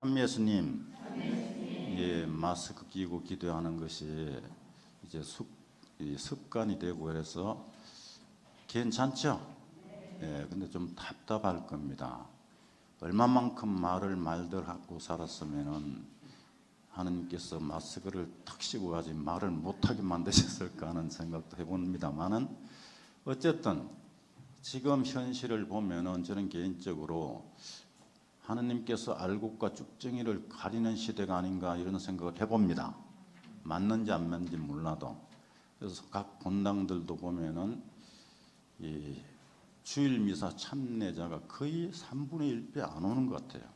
예수님, 예, 마스크 끼고 기도하는 것이 이제 습관이 되고 그래서 괜찮죠? 예, 근데 좀 답답할 겁니다. 얼마만큼 말을 말들 하고 살았으면은 하느님께서 마스크를 탁 씌고 가지 말을 못하게 만드셨을까 하는 생각도 해봅니다만은 어쨌든 지금 현실을 보면은 저는 개인적으로 하느님께서 알곡과 쭉정이를 가리는 시대가 아닌가 이런 생각을 해봅니다. 맞는지 안 맞는지 몰라도. 그래서 각 본당들도 보면은 이 주일 미사 참례자가 거의 3분의 1배 안 오는 것 같아요.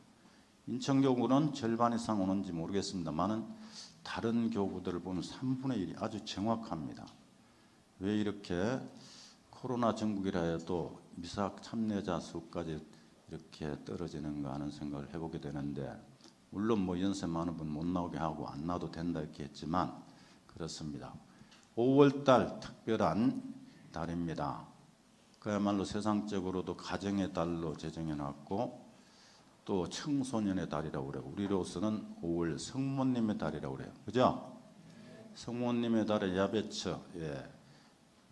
인천교구는 절반 이상 오는지 모르겠습니다만은 다른 교구들을 보면 3분의 1이 아주 정확합니다. 왜 이렇게 코로나 전국이라 해도 미사 참례자 수까지 이렇게 떨어지는가 하는 생각을 해보게 되는데, 물론 뭐 연세 많은 분 못 나오게 하고 안 나와도 된다 이렇게 했지만 그렇습니다. 5월달 특별한 달입니다. 그야말로 세상적으로도 가정의 달로 제정해놨고 또 청소년의 달이라고 그래요. 우리로서는 5월 성모님의 달이라고 그래요. 그죠? 성모님의 달에 야베처,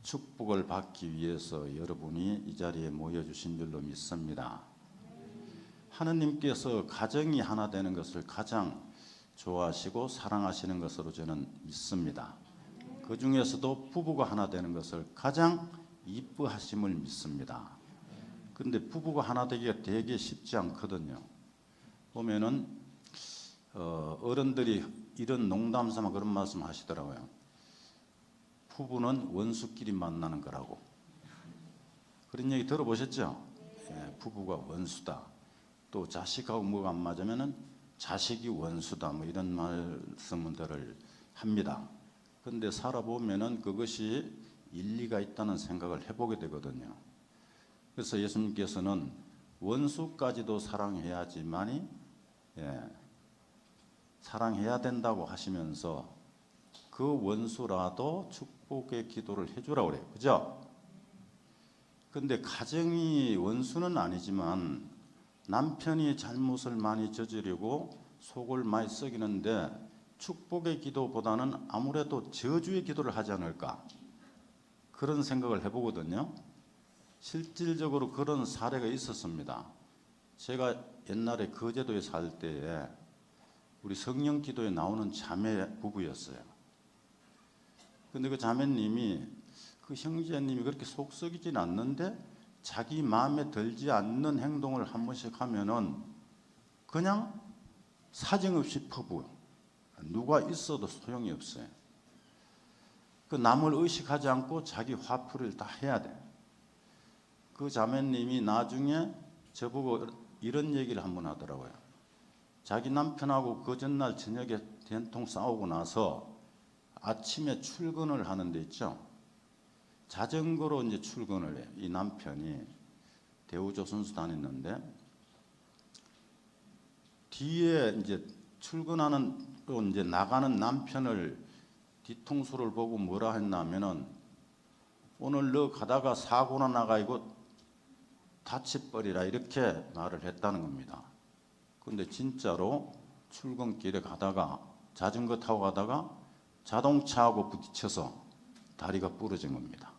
축복을 받기 위해서 여러분이 이 자리에 모여주신 줄로 믿습니다. 하느님께서 가정이 하나 되는 것을 가장 좋아하시고 사랑하시는 것으로 저는 믿습니다. 그 중에서도 부부가 하나 되는 것을 가장 이뻐하심을 믿습니다. 그런데 부부가 하나 되기가 되게 쉽지 않거든요. 보면은 어른들이 이런 농담 삼아 그런 말씀 하시더라고요. 부부는 원수끼리 만나는 거라고. 그런 얘기 들어보셨죠? 예, 부부가 원수다. 또 자식하고 뭐가 안 맞으면은 자식이 원수다. 뭐 이런 말씀들을 합니다. 그런데 살아보면은 그것이 일리가 있다는 생각을 해보게 되거든요. 그래서 예수님께서는 원수까지도 사랑해야지만이 사랑해야 된다고 하시면서 그 원수라도 축복의 기도를 해주라고 그래요. 그죠? 근데 가정이 원수는 아니지만 남편이 잘못을 많이 저지르고 속을 많이 썩이는데 축복의 기도보다는 아무래도 저주의 기도를 하지 않을까, 그런 생각을 해보거든요. 실질적으로 그런 사례가 있었습니다. 제가 옛날에 거제도에 살 때에 우리 성령 기도에 나오는 자매 부부였어요. 근데 그 자매님이, 그 형제님이 그렇게 속 썩이진 않는데 자기 마음에 들지 않는 행동을 한 번씩 하면은 그냥 사정없이 퍼부어. 누가 있어도 소용이 없어요. 그 남을 의식하지 않고 자기 화풀이를 다 해야 돼. 그 자매님이 나중에 저보고 이런 얘기를 한번 하더라고요. 자기 남편하고 그 전날 저녁에 된통 싸우고 나서 아침에 출근을 하는 데 있죠. 자전거로 이제 출근을 해요. 이 남편이 대우조선소 다녔는데 뒤에 이제 출근하는 또 이제 나가는 남편을 뒤통수를 보고 뭐라 했냐면은 오늘 너 가다가 사고나 나가지고 다쳐버리라 이렇게 말을 했다는 겁니다. 근데 진짜로 출근길에 가다가 자전거 타고 가다가 자동차하고 부딪혀서 다리가 부러진 겁니다.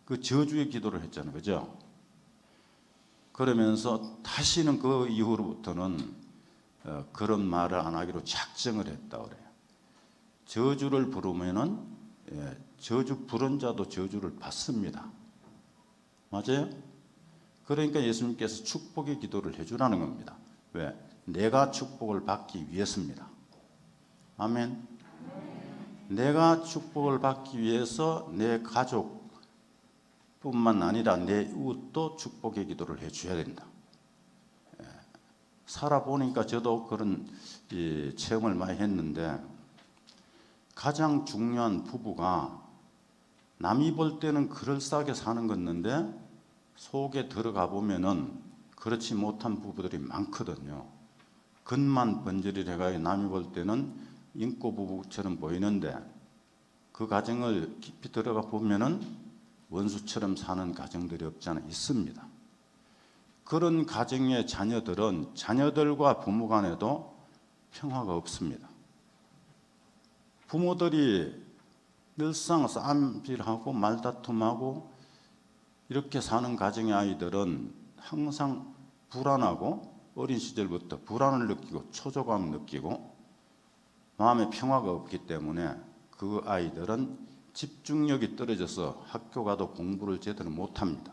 그 저주의 기도를 했잖아요. 그죠? 그러면서 다시는 그 이후로부터는 그런 말을 안 하기로 작정을 했다 그래요. 저주를 부르면은 저주 부른 자도 저주를 받습니다. 맞아요? 그러니까 예수님께서 축복의 기도를 해주라는 겁니다. 왜? 내가 축복을 받기 위해서입니다. 아멘. 내가 축복을 받기 위해서 내 가족 뿐만 아니라 내 이웃도 축복의 기도를 해줘야 된다. 살아보니까 저도 그런 체험을 많이 했는데, 가장 중요한 부부가 남이 볼 때는 그럴싸하게 사는 건데 속에 들어가 보면은 그렇지 못한 부부들이 많거든요. 겉만 번지르르해가 남이 볼 때는 인고 부부처럼 보이는데 그 가정을 깊이 들어가 보면은 원수처럼 사는 가정들이 없지 않아 있습니다. 그런 가정의 자녀들은 자녀들과 부모 간에도 평화가 없습니다. 부모들이 늘상 싸움질하고 말다툼하고 이렇게 사는 가정의 아이들은 항상 불안하고 어린 시절부터 불안을 느끼고 초조감을 느끼고 마음에 평화가 없기 때문에 그 아이들은 집중력이 떨어져서 학교 가도 공부를 제대로 못합니다.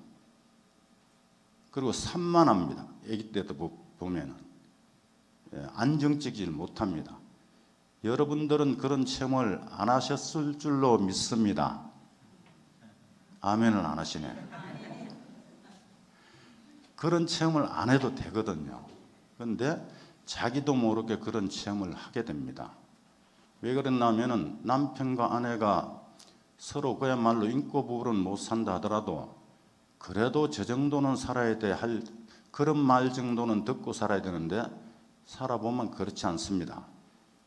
그리고 산만합니다. 아기 때도 보면은 안정적이지 못합니다. 여러분들은 그런 체험을 안 하셨을 줄로 믿습니다. 아멘을 안 하시네. 그런 체험을 안 해도 되거든요. 그런데 자기도 모르게 그런 체험을 하게 됩니다. 왜 그랬냐면은 남편과 아내가 서로 그야말로 인고 부부는 못 산다 하더라도 그래도 저 정도는 살아야 돼 할 그런 말 정도는 듣고 살아야 되는데 살아보면 그렇지 않습니다.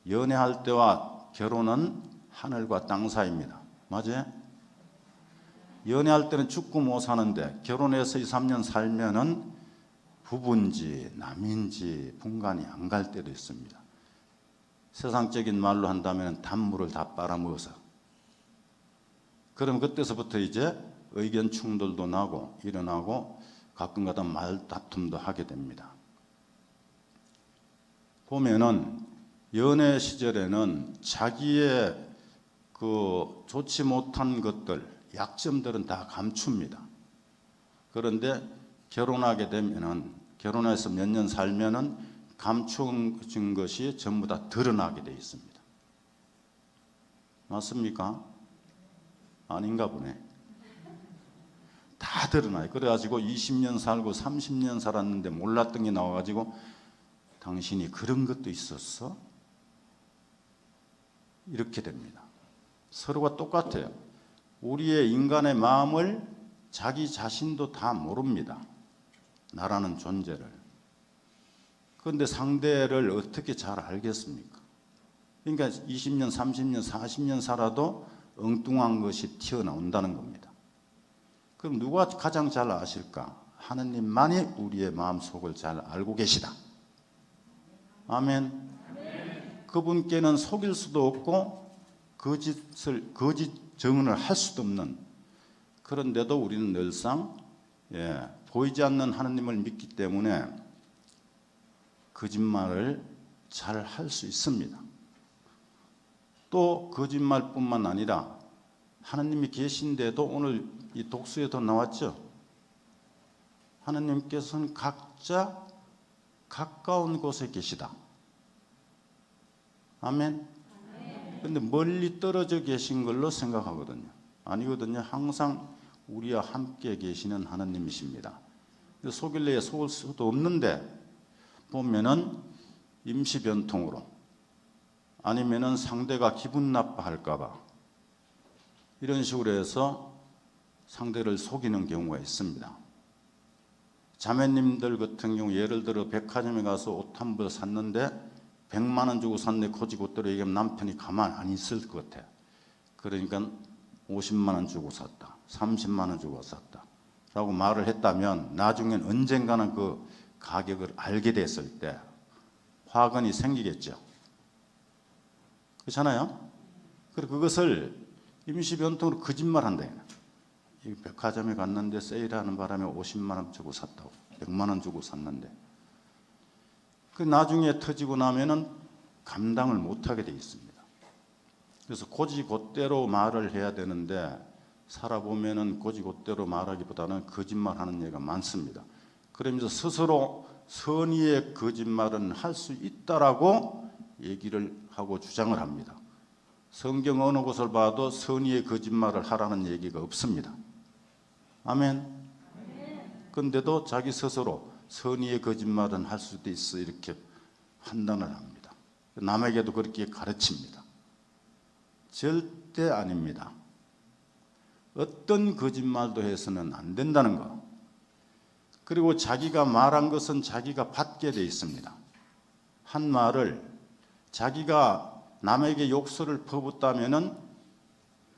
연애할 때와 결혼은 하늘과 땅 사이입니다. 맞아요? 연애할 때는 죽고 못 사는데 결혼해서 2, 3년 살면은 부부인지 남인지 분간이 안 갈 때도 있습니다. 세상적인 말로 한다면 단물을 다 빨아먹어서. 그럼 그때서부터 이제 의견 충돌도 나고 일어나고 가끔가다 말다툼도 하게 됩니다. 보면은 연애 시절에는 자기의 그 좋지 못한 것들, 약점들은 다 감춥니다. 그런데 결혼하게 되면은 결혼해서 몇 년 살면은 감춘 것이 전부 다 드러나게 되어 있습니다. 맞습니까? 아닌가 보네. 다 드러나요. 그래가지고 20년 살고 30년 살았는데 몰랐던 게 나와가지고 당신이 그런 것도 있었어? 이렇게 됩니다. 서로가 똑같아요. 우리의 인간의 마음을 자기 자신도 다 모릅니다. 나라는 존재를. 그런데 상대를 어떻게 잘 알겠습니까? 그러니까 20년, 30년, 40년 살아도 엉뚱한 것이 튀어나온다는 겁니다. 그럼 누가 가장 잘 아실까? 하느님만이 우리의 마음속을 잘 알고 계시다. 아멘. 그분께는 속일 수도 없고 거짓 증언을 할 수도 없는, 그런데도 우리는 늘상 보이지 않는 하느님을 믿기 때문에 거짓말을 잘 할 수 있습니다. 또 거짓말뿐만 아니라 하느님이 계신데도 오늘 이 독서에도 나왔죠. 하느님께서는 각자 가까운 곳에 계시다. 아멘. 근데 멀리 떨어져 계신 걸로 생각하거든요. 아니거든요. 항상 우리와 함께 계시는 하느님이십니다. 속일래야 속을 수도 없는데 보면은 임시 변통으로 아니면은 상대가 기분 나빠할까봐 이런 식으로 해서 상대를 속이는 경우가 있습니다. 자매님들 같은 경우 예를 들어 백화점에 가서 옷 한 벌 샀는데 100만 원 주고 샀는데 곧이곧대로 얘기하면 남편이 가만 안 있을 것 같아요. 그러니까 50만 원 주고 샀다, 30만 원 주고 샀다 라고 말을 했다면 나중엔 언젠가는 그 가격을 알게 됐을 때 화근이 생기겠죠. 그렇잖아요. 그리고 그것을 임시변통으로 거짓말한다. 이 백화점에 갔는데 세일하는 바람에 50만 원 주고 샀다고, 100만 원 주고 샀는데 그 나중에 터지고 나면은 감당을 못하게 돼 있습니다. 그래서 곧이곧대로 말을 해야 되는데 살아보면은 곧이곧대로 말하기보다는 거짓말하는 예가 많습니다. 그러면서 스스로 선의의 거짓말은 할 수 있다라고 얘기를 하고 주장을 합니다. 성경 어느 곳을 봐도 선의의 거짓말을 하라는 얘기가 없습니다. 아멘. 그런데도 자기 스스로 선의의 거짓말은 할 수도 있어 이렇게 판단을 합니다. 남에게도 그렇게 가르칩니다. 절대 아닙니다. 어떤 거짓말도 해서는 안 된다는 것. 그리고 자기가 말한 것은 자기가 받게 돼 있습니다. 한 말을 자기가 남에게 욕설을 퍼붓다면은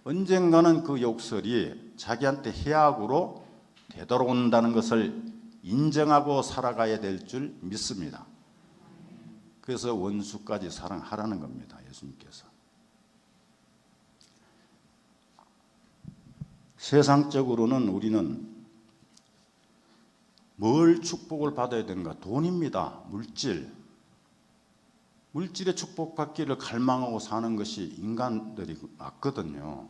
언젠가는 그 욕설이 자기한테 해악으로 되돌아온다는 것을 인정하고 살아가야 될 줄 믿습니다. 그래서 원수까지 사랑하라는 겁니다. 예수님께서. 세상적으로는 우리는 뭘 축복을 받아야 되는가? 돈입니다. 물질의 축복받기를 갈망하고 사는 것이 인간들이 맞거든요.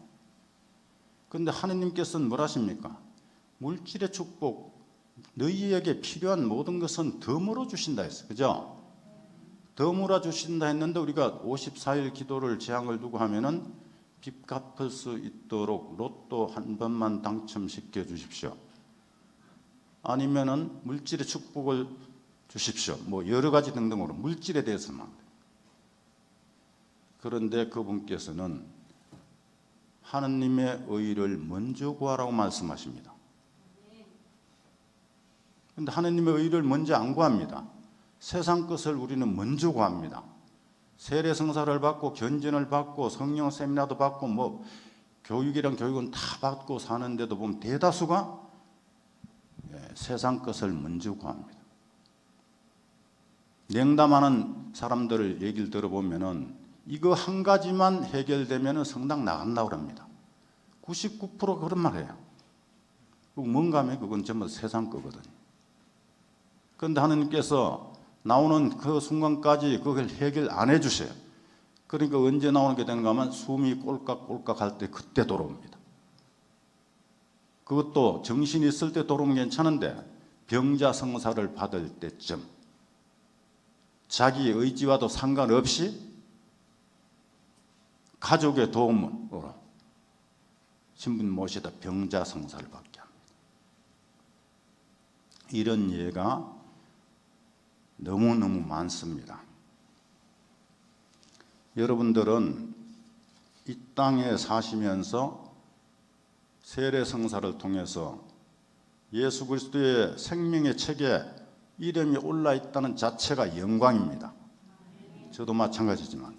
그런데 하느님께서는 뭘 하십니까? 물질의 축복, 너희에게 필요한 모든 것은 덤으로 주신다 했어요. 그죠? 덤으로 주신다 했는데 우리가 54일 기도를 제한을 두고 하면은 빚 갚을 수 있도록 로또 한 번만 당첨시켜 주십시오. 아니면은 물질의 축복을 주십시오. 뭐 여러 가지 등등으로 물질에 대해서만. 그런데 그분께서는 하느님의 의를 먼저 구하라고 말씀하십니다. 그런데 하느님의 의를 먼저 안 구합니다. 세상 것을 우리는 먼저 구합니다. 세례성사를 받고 견진을 받고 성령 세미나도 받고 뭐 교육이란 교육은 다 받고 사는데도 보면 대다수가 세상 것을 먼저 구합니다. 냉담하는 사람들을 얘기를 들어보면은 이거 한 가지만 해결되면은 성당 나간다고 합니다. 99% 그런 말 해요. 뭔가 하면 그건 전부 세상 거거든요. 그런데 하느님께서 나오는 그 순간까지 그걸 해결 안 해주세요. 그러니까 언제 나오게 되는가 하면 숨이 꼴깍꼴깍 할 때 그때 돌아옵니다. 그것도 정신이 있을 때 돌아오면 괜찮은데 병자 성사를 받을 때쯤 자기 의지와도 상관없이 가족의 도움으로 신분 모시다 병자 성사를 받게 합니다. 이런 예가 너무너무 많습니다. 여러분들은 이 땅에 사시면서 세례성사를 통해서 예수 그리스도의 생명의 책에 이름이 올라 있다는 자체가 영광입니다. 저도 마찬가지지만.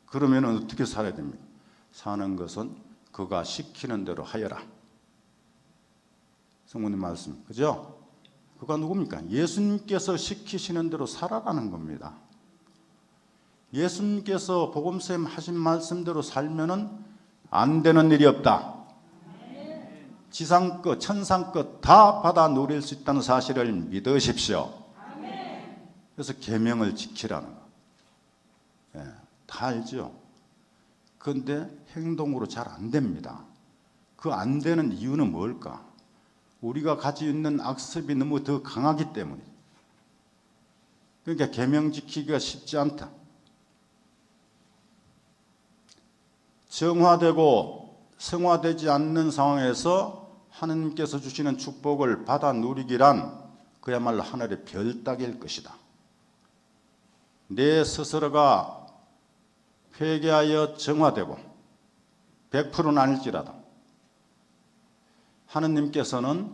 그러면 어떻게 살아야 됩니까? 사는 것은 그가 시키는 대로 하여라. 성모님 말씀, 그죠? 그가 누굽니까? 예수님께서 시키시는 대로 살아가는 겁니다. 예수님께서 복음쌤 하신 말씀대로 살면은 안 되는 일이 없다. 지상 것, 천상 것 다 받아 누릴 수 있다는 사실을 믿으십시오. 그래서 계명을 지키라는 거. 다 알죠? 그런데 행동으로 잘 안 됩니다. 그 안 되는 이유는 뭘까? 우리가 가지고 있는 악습이 너무 더 강하기 때문에. 그러니까 계명 지키기가 쉽지 않다. 정화되고 성화되지 않는 상황에서 하느님께서 주시는 축복을 받아 누리기란 그야말로 하늘의 별 따기일 것이다. 내 스스로가 회개하여 정화되고 100%는 아닐지라도 하느님께서는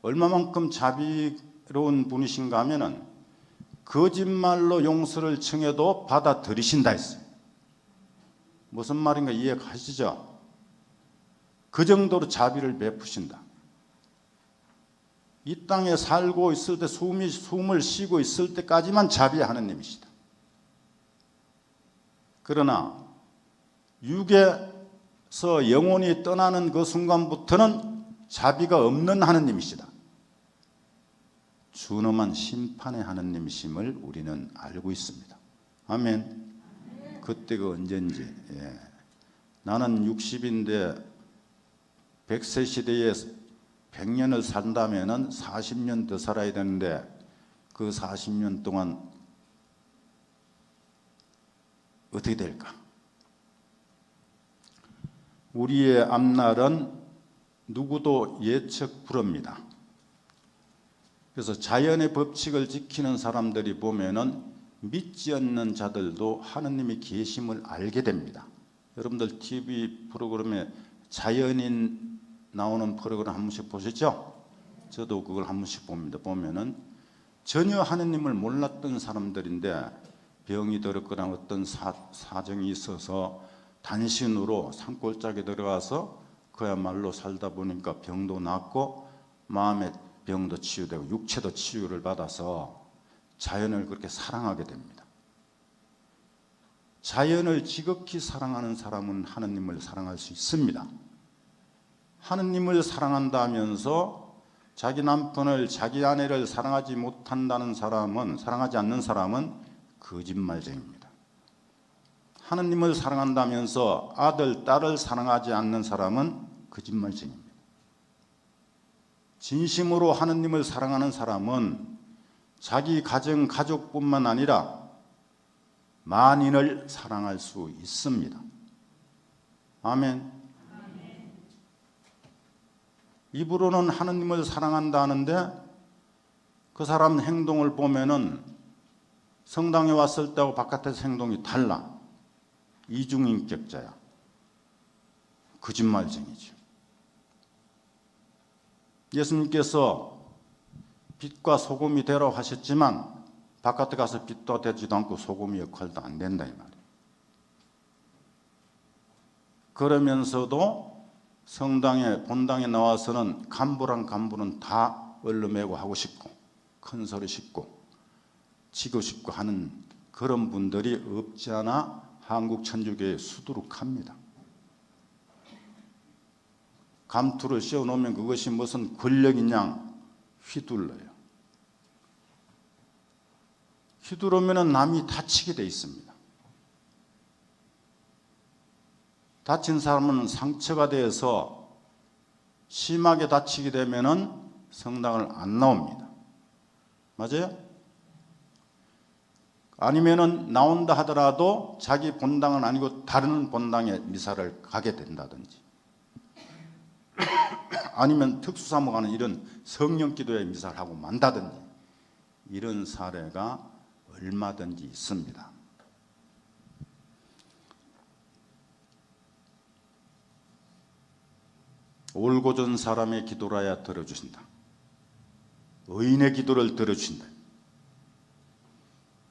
얼마만큼 자비로운 분이신가 하면은 거짓말로 용서를 청해도 받아들이신다 했어요. 무슨 말인가 이해가시죠? 그 정도로 자비를 베푸신다. 이 땅에 살고 있을 때 숨을 쉬고 있을 때까지만 자비의 하느님이시다. 그러나 육에서 영혼이 떠나는 그 순간부터는 자비가 없는 하느님이시다. 준엄한 심판의 하느님이심을 우리는 알고 있습니다. 아멘. 그때가 언젠지. 나는 60인데 100세 시대에 100년을 산다면은 40년 더 살아야 되는데 그 40년 동안 어떻게 될까? 우리의 앞날은 누구도 예측 불허입니다. 그래서 자연의 법칙을 지키는 사람들이 보면은 믿지 않는 자들도 하느님의 계심을 알게 됩니다. 여러분들 TV 프로그램에 자연인 나오는 프로그램 한 번씩 보시죠? 저도 그걸 한 번씩 봅니다. 보면은 전혀 하느님을 몰랐던 사람들인데 병이 들었거나 어떤 사정이 있어서 단신으로 산골짜기에 들어가서 그야말로 살다 보니까 병도 낫고 마음의 병도 치유되고 육체도 치유를 받아서 자연을 그렇게 사랑하게 됩니다. 자연을 지극히 사랑하는 사람은 하느님을 사랑할 수 있습니다. 하느님을 사랑한다면서 자기 남편을, 자기 아내를 사랑하지 않는 사람은 거짓말쟁입니다. 하느님을 사랑한다면서 아들, 딸을 사랑하지 않는 사람은 거짓말쟁입니다. 진심으로 하느님을 사랑하는 사람은 자기 가정, 가족뿐만 아니라 만인을 사랑할 수 있습니다. 아멘. 입으로는 하느님을 사랑한다 하는데 그 사람 행동을 보면은 성당에 왔을 때하고 바깥에서 행동이 달라. 이중인격자야. 거짓말쟁이죠. 예수님께서 빛과 소금이 되라 하셨지만 바깥에 가서 빛도 되지도 않고 소금의 역할도 안 된다 이 말이에요. 그러면서도 성당에 본당에 나와서는 간부는 다 얼러매고 하고 싶고 큰 소리 싶고 치고 싶고 하는 그런 분들이 없지 않아 한국 천주교에 수두룩합니다. 감투를 씌워놓으면 그것이 무슨 권력이냐 휘둘러요. 휘두르면 남이 다치게 돼 있습니다. 다친 사람은 상처가 되어서 심하게 다치게 되면은 성당을 안 나옵니다. 맞아요? 아니면은 나온다 하더라도 자기 본당은 아니고 다른 본당에 미사를 가게 된다든지 아니면 특수사모가는 이런 성령기도회 미사를 하고 만다든지 이런 사례가 얼마든지 있습니다. 올고전 사람의 기도라야 들어주신다. 의인의 기도를 들어주신다.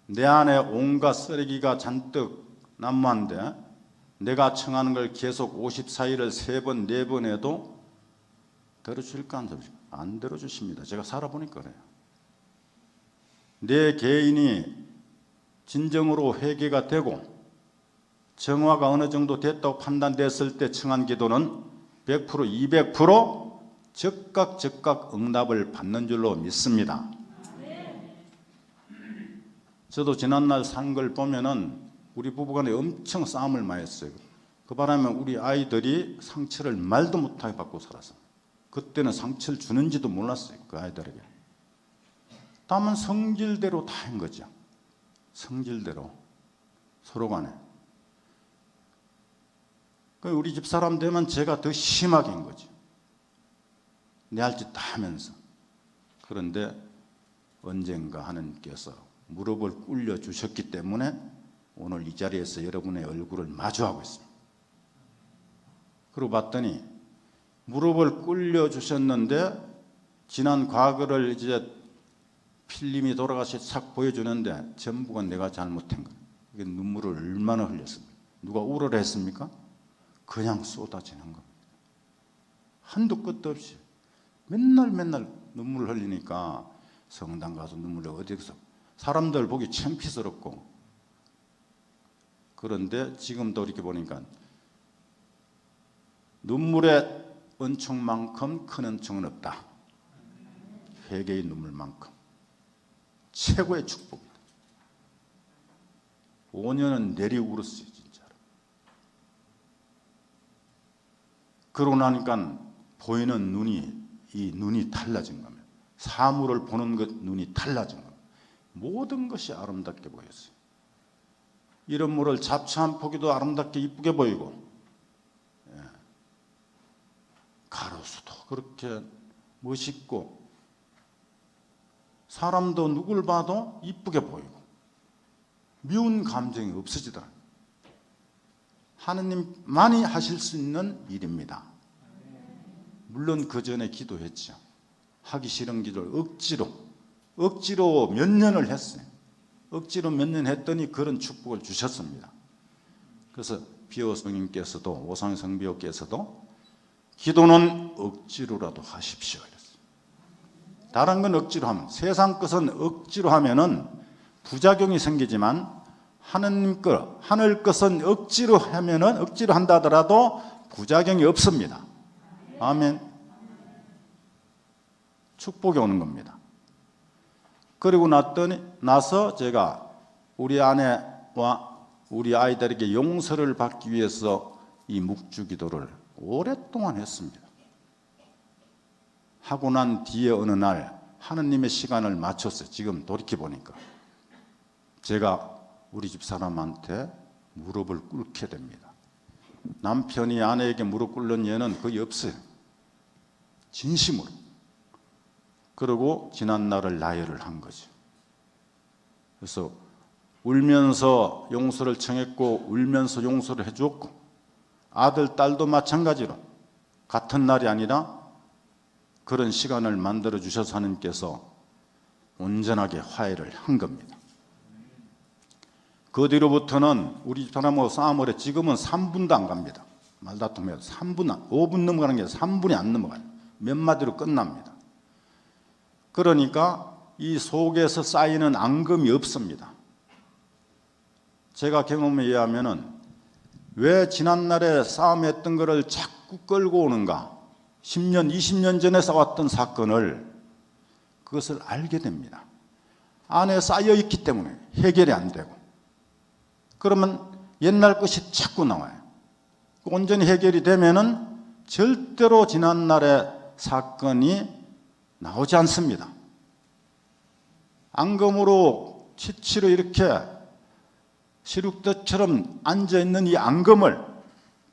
내 안에 온갖 쓰레기가 잔뜩 난무한데 내가 청하는 걸 계속 54일을 3번, 4번 해도 들어주실까 안 들어주실까? 안 들어주십니다. 제가 살아보니까 그래요. 내 개인이 진정으로 회개가 되고 정화가 어느 정도 됐다고 판단됐을 때 청한 기도는 100%, 200% 즉각 응답을 받는 줄로 믿습니다. 저도 지난날 산 걸 보면은 우리 부부간에 엄청 싸움을 많이 했어요. 그 바람에 우리 아이들이 상처를 말도 못하게 받고 살았어요. 그때는 상처를 주는지도 몰랐어요. 그 아이들에게. 다만 성질대로 다 한 거죠. 성질대로 서로 간에. 우리 집 사람 되면 제가 더 심하게 한 거죠. 내 할 짓 다 하면서. 그런데 언젠가 하느님께서 무릎을 꿇려 주셨기 때문에 오늘 이 자리에서 여러분의 얼굴을 마주하고 있습니다. 그러고 봤더니 무릎을 꿇려 주셨는데 지난 과거를 이제 필름이 돌아가서 싹 보여주는데 전부가 내가 잘못한 거예요. 이게 눈물을 얼마나 흘렸습니까? 누가 울어라 했습니까? 그냥 쏟아지는 겁니다. 한도 끝도 없이 맨날 눈물을 흘리니까 성당 가서 눈물을 어디서 사람들 보기 창피스럽고 그런데 지금도 이렇게 보니까 눈물의 은총만큼 큰 은총은 없다. 회개의 눈물만큼 최고의 축복이다. 5년은 내리 울었어요. 진짜로. 그러고 나니까 보이는 눈이 이 눈이 달라진 겁니다. 사물을 보는 것 눈이 달라진 겁니다. 모든 것이 아름답게 보였어요. 이런 물을 잡초한 포기도 아름답게 이쁘게 보이고 가로수도 그렇게 멋있고 사람도 누굴 봐도 이쁘게 보이고 미운 감정이 없어지더라. 하느님만이 하실 수 있는 일입니다. 물론 그 전에 기도했죠. 하기 싫은 기도를 억지로 몇 년을 했어요. 억지로 몇 년 했더니 그런 축복을 주셨습니다. 그래서 비오 성님께서도 오상 성비오께서도 기도는 억지로라도 하십시오 이랬어요. 다른 건 억지로 하면, 세상 것은 억지로 하면은 부작용이 생기지만 하느님 것, 하늘 것은 억지로 하면은, 억지로 한다 하더라도 부작용이 없습니다. 아멘. 축복이 오는 겁니다. 그리고 나서 제가 우리 아내와 우리 아이들에게 용서를 받기 위해서 이 묵주 기도를 오랫동안 했습니다. 하고 난 뒤에 어느 날 하느님의 시간을 맞췄어요. 지금 돌이켜보니까 제가 우리 집 사람한테 무릎을 꿇게 됩니다. 남편이 아내에게 무릎 꿇는 예는 거의 없어요. 진심으로. 그리고 지난날을 나열을 한 거죠. 그래서 울면서 용서를 청했고 울면서 용서를 해주었고, 아들, 딸도 마찬가지로 같은 날이 아니라 그런 시간을 만들어 주셔서 하나님께서 온전하게 화해를 한 겁니다. 그 뒤로부터는 우리 집사람하고 싸움을 해. 지금은 3분도 안 갑니다. 말다툼해도 5분 넘어가는 게 3분이 안 넘어가요. 몇 마디로 끝납니다. 그러니까 이 속에서 쌓이는 앙금이 없습니다. 제가 경험에 의하면은 왜 지난날에 싸움했던 것을 자꾸 끌고 오는가, 10년, 20년 전에 싸웠던 사건을, 그것을 알게 됩니다. 안에 쌓여 있기 때문에 해결이 안 되고, 그러면 옛날 것이 자꾸 나와요. 온전히 해결이 되면은 절대로 지난날의 사건이 나오지 않습니다. 앙금으로 치치로 이렇게 시룩대처럼 앉아있는 이 앙금을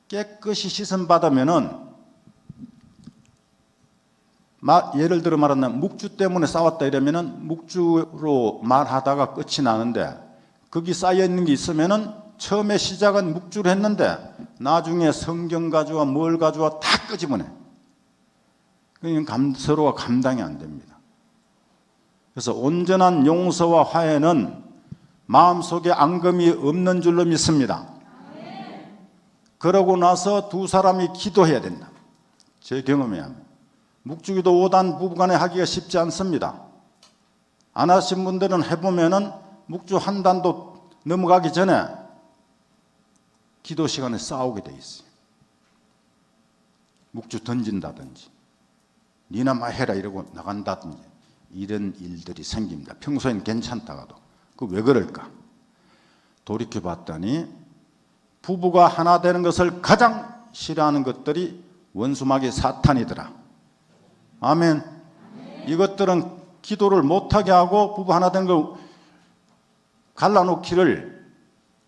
깨끗이 씻음받으면은, 예를 들어 말하면 묵주 때문에 싸웠다 이러면은 묵주로 말하다가 끝이 나는데, 거기 쌓여있는 게 있으면은 처음에 시작은 묵주로 했는데 나중에 성경 가져와 뭘 가져와 다 끄집어내. 서로가 감당이 안 됩니다. 그래서 온전한 용서와 화해는 마음속에 앙금이 없는 줄로 믿습니다. 그러고 나서 두 사람이 기도해야 된다. 제 경험에 하면 묵주기도 5단 부부간에 하기가 쉽지 않습니다. 안 하신 분들은 해보면은 묵주 한 단도 넘어가기 전에 기도 시간에 싸우게 돼 있어요. 묵주 던진다든지 니나 마 해라 이러고 나간다든지 이런 일들이 생깁니다. 평소엔 괜찮다가도. 그 왜 그럴까? 돌이켜봤더니 부부가 하나 되는 것을 가장 싫어하는 것들이 원수마귀 사탄이더라. 아멘. 이것들은 기도를 못하게 하고 부부 하나 되는 걸 갈라놓기를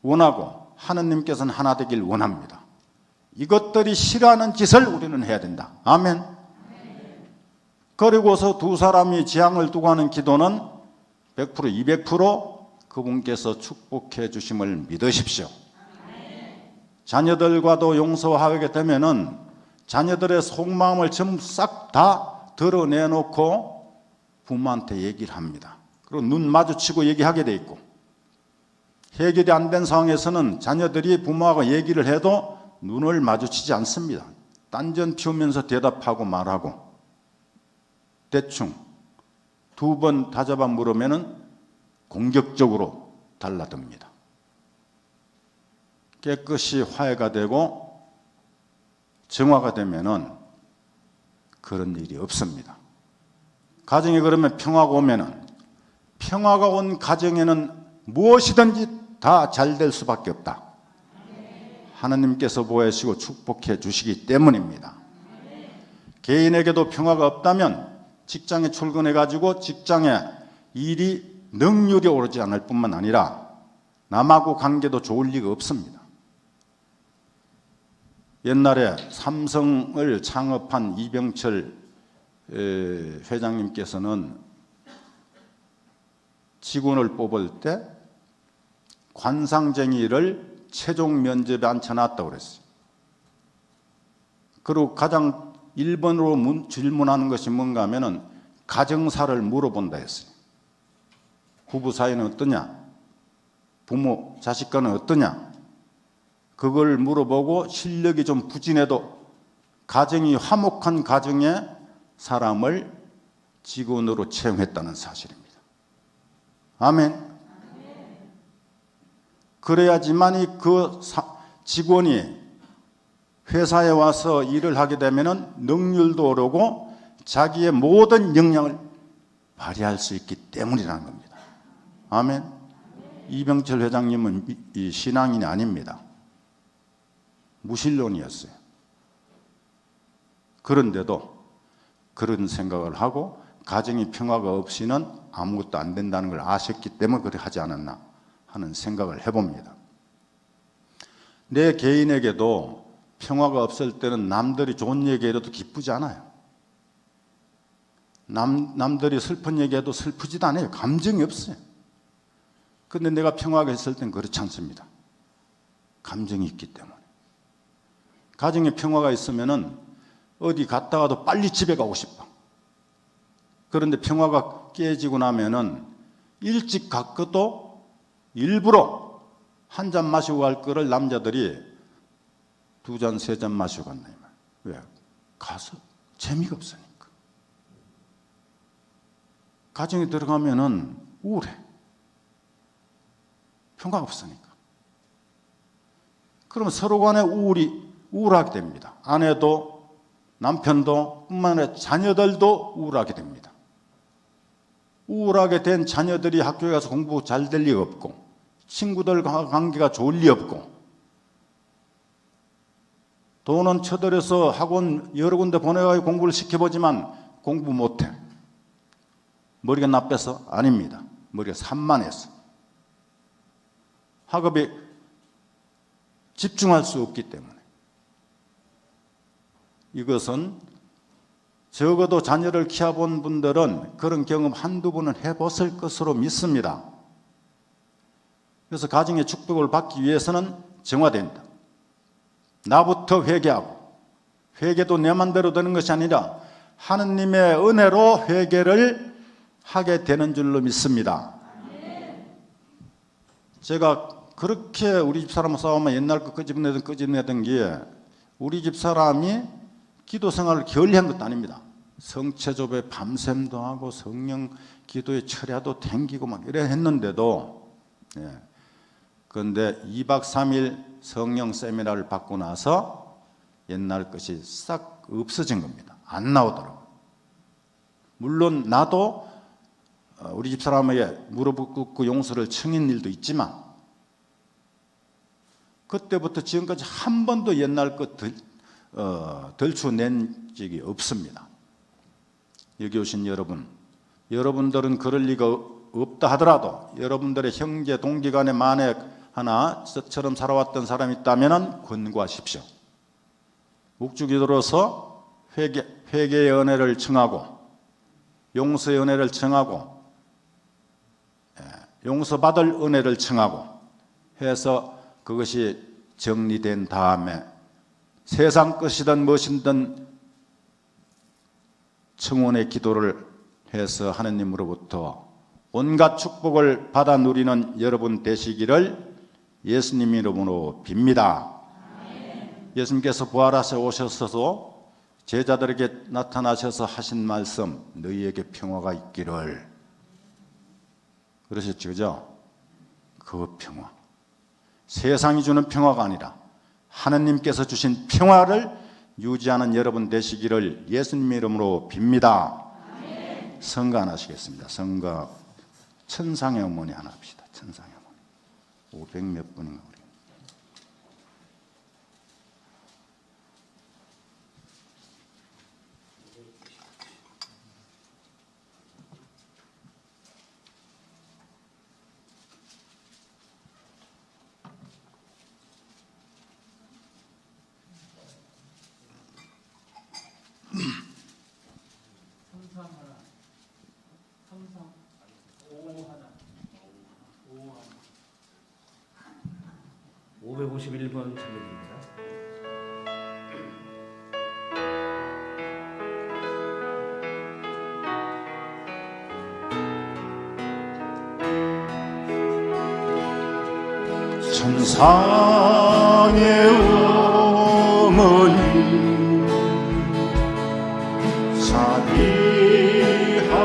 원하고 하느님께서는 하나 되길 원합니다. 이것들이 싫어하는 짓을 우리는 해야 된다. 아멘. 그리고서 두 사람이 지향을 두고 하는 기도는 100%, 200% 그분께서 축복해 주심을 믿으십시오. 자녀들과도 용서하게 되면은 자녀들의 속마음을 전부 싹 다 드러내놓고 부모한테 얘기를 합니다. 그리고 눈 마주치고 얘기하게 돼 있고, 해결이 안 된 상황에서는 자녀들이 부모하고 얘기를 해도 눈을 마주치지 않습니다. 딴전 피우면서 대답하고 말하고, 대충 두 번 다잡아 물으면은 공격적으로 달라듭니다. 깨끗이 화해가 되고 정화가 되면은 그런 일이 없습니다. 가정에 그러면 평화가 오면은, 평화가 온 가정에는 무엇이든지 다 잘 될 수밖에 없다. 하나님께서 보호하시고 축복해 주시기 때문입니다. 개인에게도 평화가 없다면 직장에 출근해 가지고 직장에 일이 능률이 오르지 않을 뿐만 아니라 남하고 관계도 좋을 리가 없습니다. 옛날에 삼성을 창업한 이병철 회장님께서는 직원을 뽑을 때 관상쟁이를 최종 면접에 앉혀놨다고 그랬어요. 그리고 가장 1번으로 질문하는 것이 뭔가 하면은 가정사를 물어본다 했어요. 부부 사이는 어떠냐? 부모, 자식과는 어떠냐? 그걸 물어보고 실력이 좀 부진해도 가정이 화목한 가정의 사람을 직원으로 채용했다는 사실입니다. 아멘. 그래야지만이 그 직원이 회사에 와서 일을 하게 되면 능률도 오르고 자기의 모든 역량을 발휘할 수 있기 때문이라는 겁니다. 아멘. 이병철 회장님은 이 신앙인이 아닙니다. 무신론이었어요. 그런데도 그런 생각을 하고 가정의 평화가 없이는 아무것도 안 된다는 걸 아셨기 때문에 그렇게 하지 않았나 하는 생각을 해봅니다. 내 개인에게도 평화가 없을 때는 남들이 좋은 얘기해도 기쁘지 않아요. 남들이 슬픈 얘기해도 슬프지도 않아요. 감정이 없어요. 근데 내가 평화가 있을 땐 그렇지 않습니다. 감정이 있기 때문에. 가정에 평화가 있으면은 어디 갔다가도 빨리 집에 가고 싶어. 그런데 평화가 깨지고 나면은 일찍 갔고도 일부러 한 잔 마시고 갈 거를 남자들이 2잔, 3잔 마시고 간다. 왜? 가서 재미가 없으니까. 가정에 들어가면은 우울해. 평화가 없으니까. 그러면 서로 간에 우울하게 됩니다. 아내도 남편도 뿐만 아니라 자녀들도 우울하게 됩니다. 우울하게 된 자녀들이 학교에 가서 공부 잘 될 리가 없고 친구들과 관계가 좋을 리 없고 돈은 쳐들여서 학원 여러 군데 보내가지고 공부를 시켜보지만 공부 못해. 머리가 나빠서? 아닙니다. 머리가 산만해서. 학업에 집중할 수 없기 때문에. 이것은 적어도 자녀를 키워본 분들은 그런 경험 한두 번은 해봤을 것으로 믿습니다. 그래서 가정의 축복을 받기 위해서는 정화된다. 나부터 회개하고, 회개도 내 맘대로 되는 것이 아니라 하느님의 은혜로 회개를 하게 되는 줄로 믿습니다. 제가 그렇게 우리 집 사람하고 싸우면 옛날 거 끄집내던 게 우리 집 사람이 기도 생활을 게을리한 것도 아닙니다. 성체조배 밤샘도 하고 성령 기도에 철야도 댕기고 막 이래 했는데도 그런데 2박 3일 성령 세미나를 받고 나서 옛날 것이 싹 없어진 겁니다. 안 나오더라고요. 물론 나도 우리 집 사람에게 무릎 꿇고 용서를 청한 일도 있지만 그때부터 지금까지 한 번도 옛날 것 덜쳐낸 적이 없습니다. 여기 오신 여러분, 여러분들은 그럴 리가 없다 하더라도 여러분들의 형제 동기간에 만에 하나 저처럼 살아왔던 사람이 있다면 권고하십시오. 묵주기도로서 회개의 은혜를 청하고 용서의 은혜를 청하고 용서받을 은혜를 청하고 해서 그것이 정리된 다음에 세상 것이든 무엇이든 청원의 기도를 해서 하느님으로부터 온갖 축복을 받아 누리는 여러분 되시기를 예수님 이름으로 빕니다. 예수님께서 부활하셔 오셔서도 제자들에게 나타나셔서 하신 말씀, 너희에게 평화가 있기를 그러셨죠, 그죠? 그 평화, 세상이 주는 평화가 아니라 하느님께서 주신 평화를 유지하는 여러분 되시기를 예수님 이름으로 빕니다. 성가 하나 하시겠습니다. 성가 천상의 어머니 하나 합시다. 천상의 어머니 500 몇 분인가 우리. 삼상 551번 장면입니다. 천상의 어머니 자비하옵소서.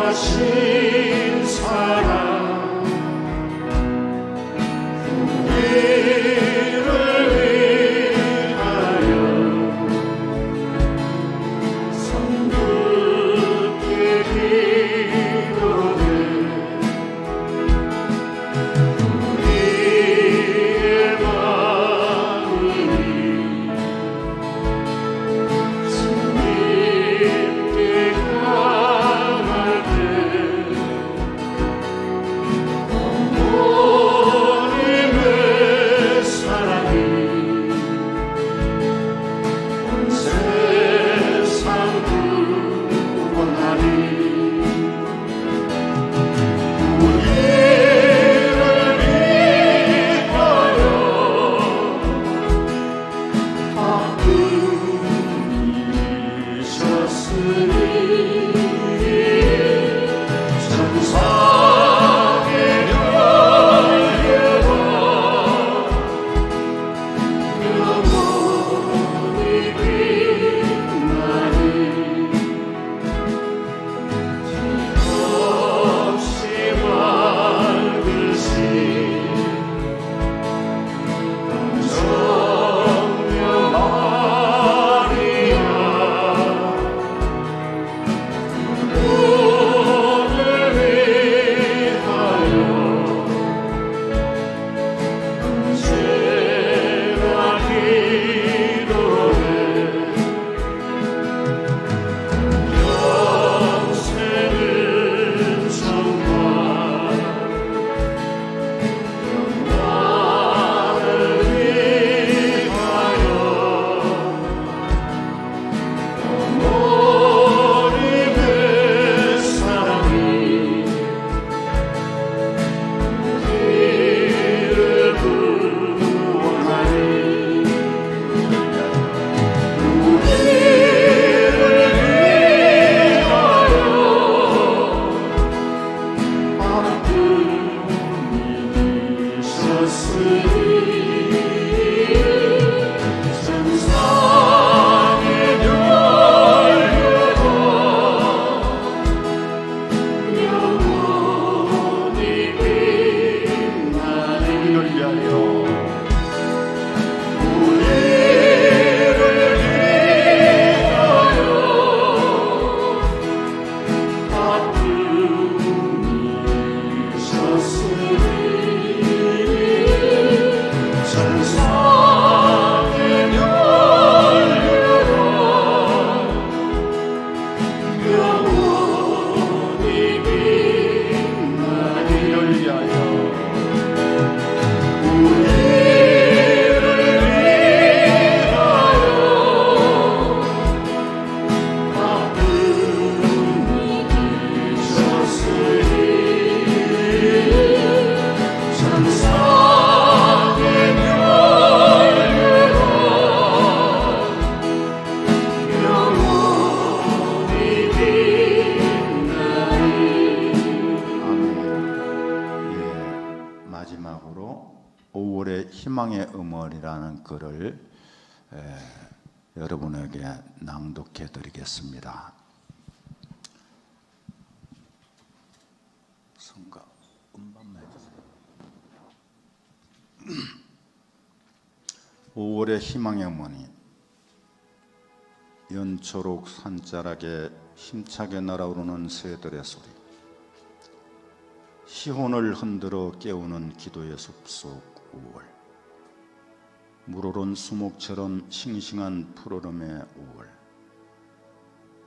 마지막으로 5월의 희망의 음원이라는 글을 여러분에게 낭독해 드리겠습니다. 성가 음반만 해주세요. 5월의 희망의 어머니. 연초록 산자락에 힘차게 날아오르는 새들의 소리, 시혼을 흔들어 깨우는 기도의 숲속 5월, 물오른 수목처럼 싱싱한 푸르름의 5월,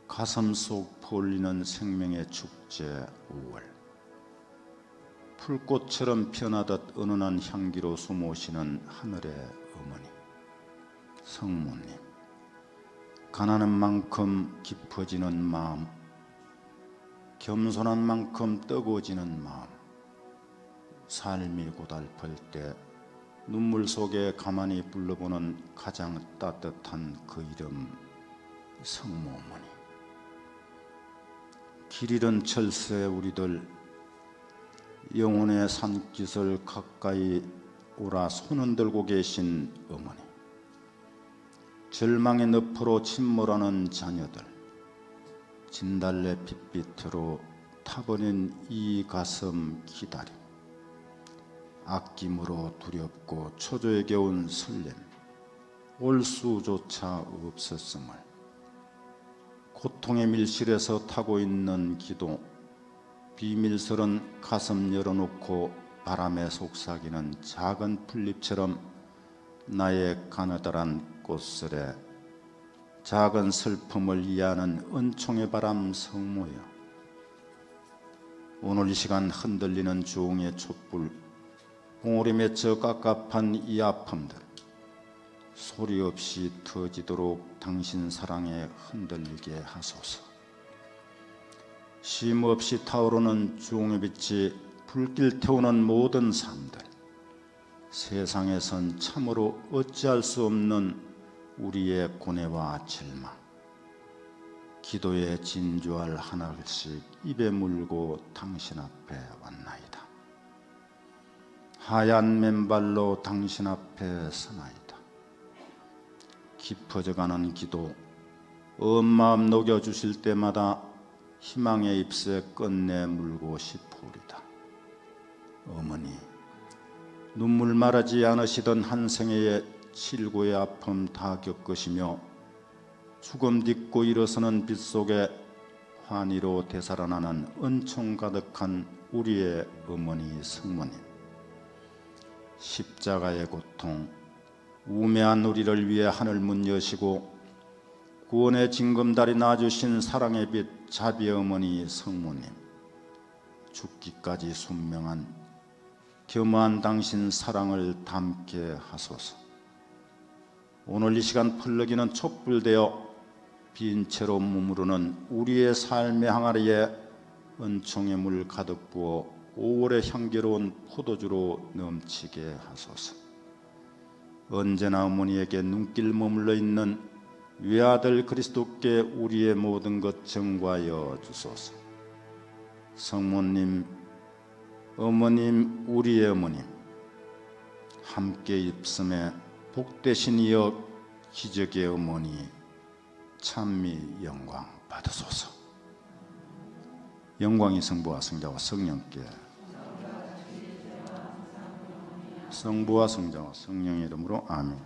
가슴 속 퍼올리는 생명의 축제 5월, 풀꽃처럼 피어나듯 은은한 향기로 숨어오시는 하늘의 어머니, 성모님. 가난한 만큼 깊어지는 마음, 겸손한 만큼 뜨거워지는 마음, 삶이 고달플 때 눈물 속에 가만히 불러보는 가장 따뜻한 그 이름, 성모 어머니. 길 잃은 철새 우리들, 영혼의 산깃을 가까이 오라 손은 들고 계신 어머니, 절망의 늪으로 침몰하는 자녀들, 진달래 빛빛으로 타버린 이 가슴 기다림, 아낌으로 두렵고 초조에 겨운 설렘, 올 수조차 없었음을, 고통의 밀실에서 타고 있는 기도, 비밀스런 가슴 열어놓고 바람에 속삭이는 작은 풀잎처럼 나의 가느다란 꽃슬에 작은 슬픔을 이해하는 은총의 바람 성모여, 오늘 이 시간 흔들리는 주홍의 촛불, 봉우리 맺혀 깝깝한 이 아픔들 소리 없이 터지도록 당신 사랑에 흔들리게 하소서. 쉼 없이 타오르는 주홍의 빛이 불길 태우는 모든 삶들, 세상에선 참으로 어찌할 수 없는 우리의 고뇌와 절망, 기도에 진주알 하나씩 입에 물고 당신 앞에 왔나이다. 하얀 맨발로 당신 앞에 서나이다. 깊어져가는 기도, 언 마음 녹여주실 때마다 희망의 잎새 끝내 물고 싶으리다. 어머니, 눈물 마르지 않으시던 한 생애의 칠고의 아픔 다 겪으시며 죽음 딛고 일어서는 빛 속에 환희로 되살아나는 은총 가득한 우리의 어머니 성모님, 십자가의 고통, 우매한 우리를 위해 하늘문 여시고 구원의 징검다리 놔주신 사랑의 빛 자비의 어머니 성모님, 죽기까지 순명한 겸허한 당신 사랑을 담게 하소서. 오늘 이 시간 펄럭이는 촛불되어 빈 채로 머무르는 우리의 삶의 항아리에 은총의 물 가득 부어 5월의 향기로운 포도주로 넘치게 하소서. 언제나 어머니에게 눈길 머물러 있는 외아들 그리스도께 우리의 모든 것 전가하여 주소서. 성모님, 어머님, 우리의 어머님, 함께 입숨에 복되신 이여 기적의 어머니 찬미 영광 받으소서. 영광이 성부와 성자와 성령께, 성부와 성자와 성령의 이름으로 아멘.